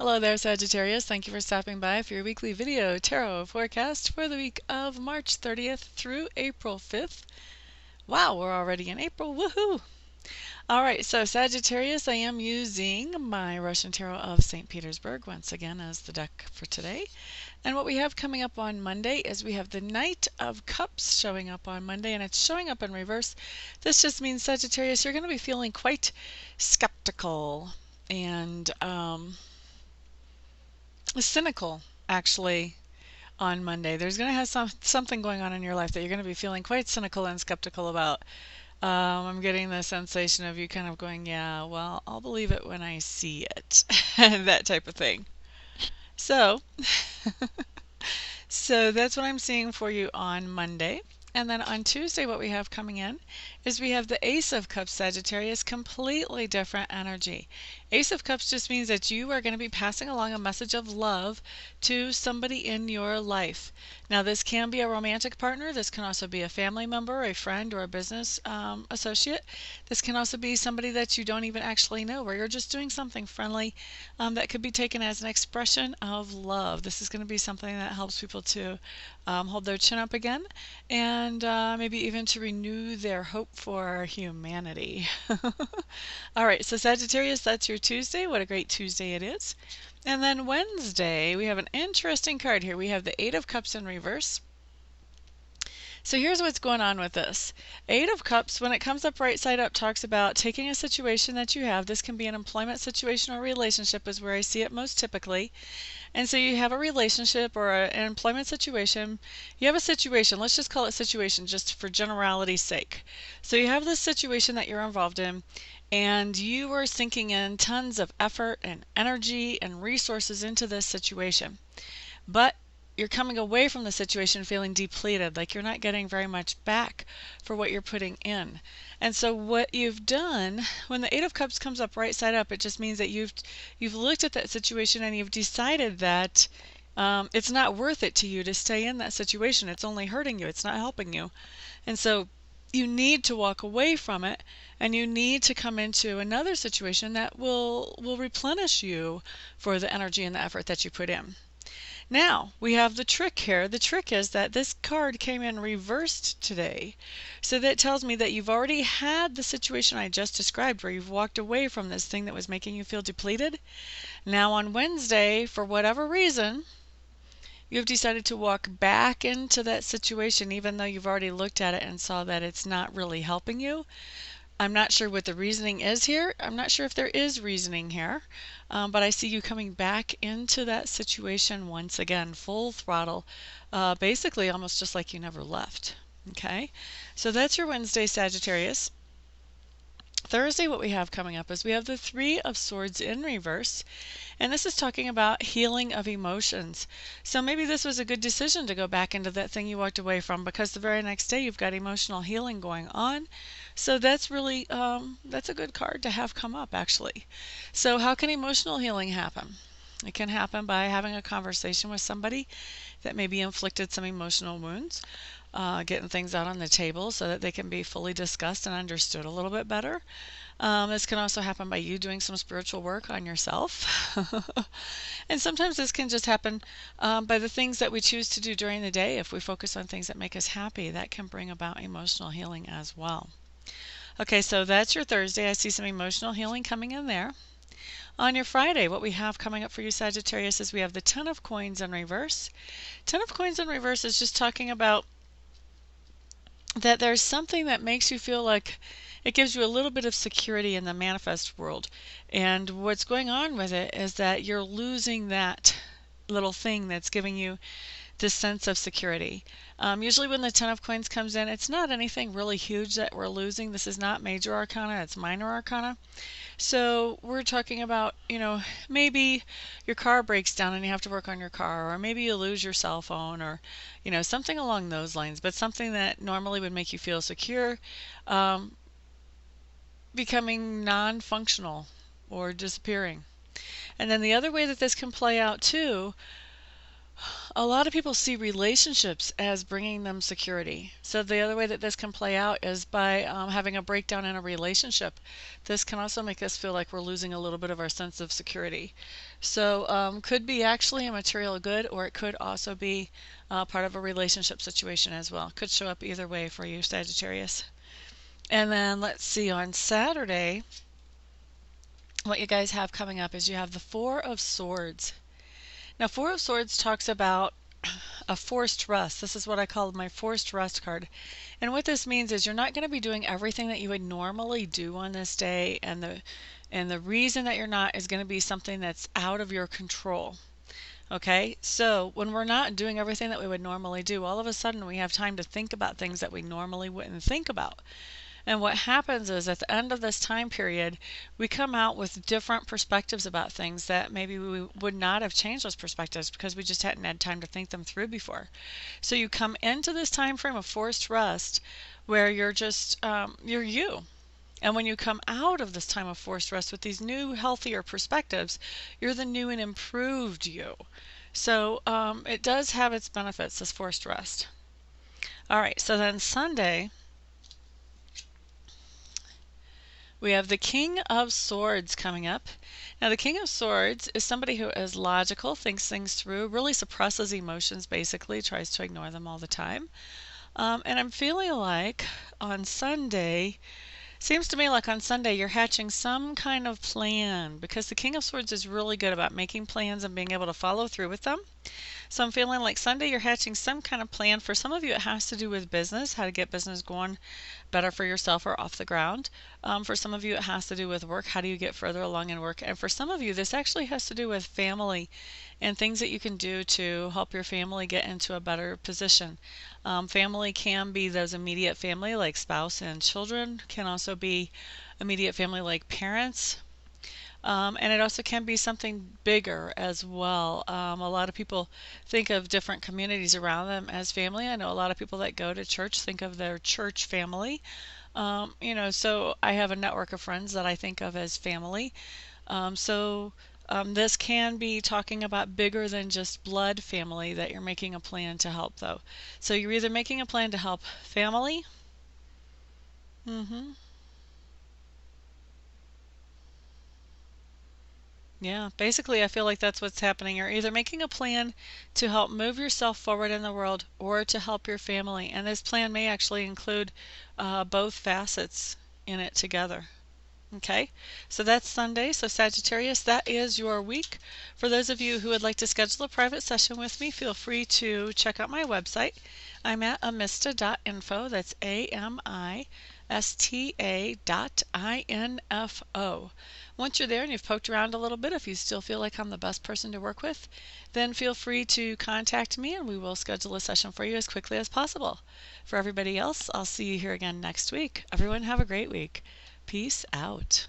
Hello there, Sagittarius. Thank you for stopping by for your weekly video tarot forecast for the week of March 30th through April 5th. Wow, we're already in April. Woohoo! All right, so Sagittarius, I am using my Russian Tarot of St. Petersburg once again as the deck for today. And what we have coming up on Monday is we have the Knight of Cups showing up on Monday, and it's showing up in reverse. This just means, Sagittarius, you're going to be feeling quite skeptical and cynical, actually, on Monday. There's going to have something going on in your life that you're going to be feeling quite cynical and skeptical about. I'm getting the sensation of you kind of going, yeah, well, I'll believe it when I see it, that type of thing. So, so that's what I'm seeing for you on Monday. And then on Tuesday, what we have coming in is we have the Ace of Cups, Sagittarius, completely different energy. Ace of Cups just means that you are going to be passing along a message of love to somebody in your life. Now, this can be a romantic partner. This can also be a family member, a friend, or a business associate. This can also be somebody that you don't even actually know, where you're just doing something friendly that could be taken as an expression of love. This is going to be something that helps people to hold their chin up again, and maybe even to renew their hope for humanity. All right, so Sagittarius, that's your Tuesday. What a great Tuesday it is. And then Wednesday, we have an interesting card here. We have the Eight of Cups in reverse. So here's what's going on with this. Eight of Cups, when it comes up right side up, talks about taking a situation that you have. This can be an employment situation or relationship is where I see it most typically. And so you have a relationship or an employment situation. You have a situation, let's just call it situation just for generality's sake. So you have this situation that you're involved in, and you are sinking in tons of effort and energy and resources into this situation. But you're coming away from the situation feeling depleted, like you're not getting very much back for what you're putting in. And so what you've done, when the Eight of Cups comes up right side up, it just means that you've looked at that situation and you've decided that it's not worth it to you to stay in that situation. It's only hurting you. It's not helping you. And so you need to walk away from it, and you need to come into another situation that will replenish you for the energy and the effort that you put in. Now, we have the trick here. The trick is that this card came in reversed today. So that tells me that you've already had the situation I just described where you've walked away from this thing that was making you feel depleted. Now on Wednesday, for whatever reason, you've decided to walk back into that situation even though you've already looked at it and saw that it's not really helping you. I'm not sure what the reasoning is here. I'm not sure if there is reasoning here, but I see you coming back into that situation once again, full throttle, basically almost just like you never left. Okay, so that's your Wednesday, Sagittarius. Thursday, what we have coming up is we have the Three of Swords in reverse, and this is talking about healing of emotions. So maybe this was a good decision to go back into that thing you walked away from, because the very next day you've got emotional healing going on. So that's really, that's a good card to have come up, actually. So how can emotional healing happen? It can happen by having a conversation with somebody that maybe inflicted some emotional wounds, getting things out on the table so that they can be fully discussed and understood a little bit better. This can also happen by you doing some spiritual work on yourself. And sometimes this can just happen by the things that we choose to do during the day. If we focus on things that make us happy, that can bring about emotional healing as well. Okay, so that's your Thursday. I see some emotional healing coming in there. On your Friday, what we have coming up for you, Sagittarius, is we have the Ten of Coins in reverse. Ten of Coins in reverse is just talking about that there's something that makes you feel like it gives you a little bit of security in the manifest world. And what's going on with it is that you're losing that little thing that's giving you this sense of security. Usually when the Ten of Coins comes in, it's not anything really huge that we're losing. This is not major arcana, it's minor arcana. So we're talking about, maybe your car breaks down and you have to work on your car, or maybe you lose your cell phone, or, something along those lines, but something that normally would make you feel secure, becoming non-functional or disappearing. And then the other way that this can play out too, A lot of people see relationships as bringing them security. So the other way that this can play out is by having a breakdown in a relationship. This can also make us feel like we're losing a little bit of our sense of security. So could be actually a material good, or it could also be part of a relationship situation as well. Could show up either way for you, Sagittarius. And then let's see, on Saturday, what you guys have coming up is you have the Four of Swords. Now, Four of Swords talks about a forced rest. This is what I call my forced rest card. And what this means is you're not going to be doing everything that you would normally do on this day, and the reason that you're not is going to be something that's out of your control. Okay, so when we're not doing everything that we would normally do, all of a sudden we have time to think about things that we normally wouldn't think about. And what happens is at the end of this time period, we come out with different perspectives about things that maybe we would not have changed those perspectives because we just hadn't had time to think them through before. So you come into this time frame of forced rest where you're just, you're you. And when you come out of this time of forced rest with these new, healthier perspectives, you're the new and improved you. So it does have its benefits, this forced rest. All right, so then Sunday, we have the King of Swords coming up. Now, the King of Swords is somebody who is logical, thinks things through, really suppresses emotions, basically, tries to ignore them all the time. And I'm feeling like on Sunday, seems to me like on Sunday you're hatching some kind of plan, because the King of Swords is really good about making plans and being able to follow through with them. So I'm feeling like Sunday you're hatching some kind of plan. For some of you, it has to do with business, how to get business going better for yourself or off the ground. For some of you, it has to do with work. How do you get further along in work? And for some of you, this actually has to do with family and things that you can do to help your family get into a better position. Family can be those immediate family like spouse and children, can also be immediate family like parents. And it also can be something bigger as well. A lot of people think of different communities around them as family. I know a lot of people that go to church think of their church family. So I have a network of friends that I think of as family. This can be talking about bigger than just blood family that you're making a plan to help, though. So you're either making a plan to help family. Yeah, basically I feel like that's what's happening. You're either making a plan to help move yourself forward in the world or to help your family. And this plan may actually include both facets in it together. Okay, so that's Sunday. So Sagittarius, that is your week. For those of you who would like to schedule a private session with me, feel free to check out my website. I'm at amista.info. That's AMISTA.info. Once you're there and you've poked around a little bit, if you still feel like I'm the best person to work with, then feel free to contact me and we will schedule a session for you as quickly as possible. For everybody else, I'll see you here again next week. Everyone have a great week. Peace out.